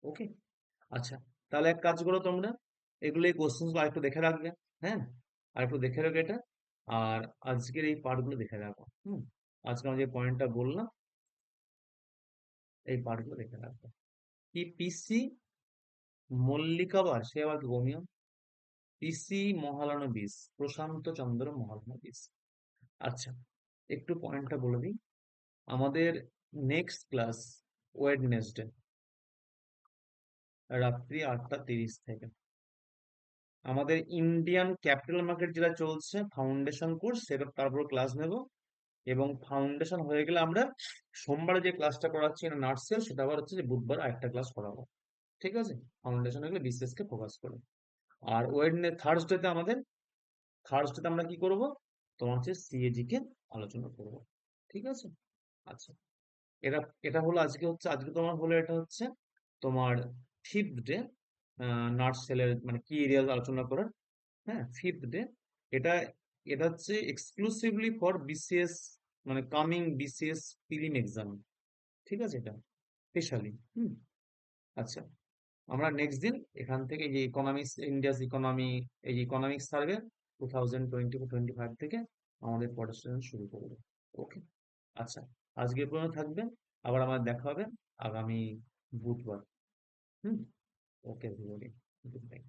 ওকে। আচ্ছা, তাহলে এক কাজ করো তোমরা, এগুলো এই কোশ্চেন গুলো আরেকটু দেখে রাখবে। হ্যাঁ, আরেকটু দেখে রাখবে এটা। আর আজকের এই পার্টগুলো দেখে রাখো। আজকে আমি যে পয়েন্টটা বললাম, এই পার্টগুলো দেখে রাখবে। কি পিসি মল্লিকাবার, সে আবার কি হোমিও? পিসি মহালানবিস, প্রশান্ত চন্দ্র মহালানবিস। আচ্ছা, একটু পয়েন্টটা বলে দিই। আমাদের নেক্সট ক্লাস ওয়েডনেসডে রাত্রি 8:30 থেকে আমাদের ইন্ডিয়ান ক্যাপিটাল মার্কেট যেটা চলছে ফাউন্ডেশন কোর্স, সেটা তারপর ক্লাস নেব। এবং ফাউন্ডেশন হয়ে গেলে আমরা সোমবারে যে ক্লাসটা করাচ্ছি নার্সের, সেটা আবার হচ্ছে যে বুধবার আরেকটা ক্লাস করাবো। ঠিক আছে, ফাউন্ডেশন হয়ে গেলে বিসিএস কে ফোকাস করে। আর থার্সডেতে আমরা কি করব, তোমার হচ্ছে সিএজি কে আলোচনা করব। ঠিক আছে। আচ্ছা, এটা এটা হলো আজকে তোমার হলো, এটা হচ্ছে তোমার ফিফথ ডে নার্স সেলের মানে কি এরিয়া আলোচনা করার। হ্যাঁ, ফিফথ ডে। এটা এটা হচ্ছে এক্সক্লুসিভলি ফর বিসিএস, মানে কামিং বিসিএস প্রিলিম এক্সাম। ঠিক আছে, এটা স্পেশালি। আচ্ছা, আমরা নেক্সট দিন এখান থেকে এই যে ইকোনমিক্স, ইন্ডিয়াস ইকোনমি, এই ইকোনমিক্স সার্ভে 2024-25 থেকে আমাদের পড়াশোনা শুরু করবো। ওকে। আচ্ছা, আজকে এ পর্যন্ত থাকবে। আবার আমার দেখা হবে আগামী বুধবার। হুম। ওকে, গুড নাইট।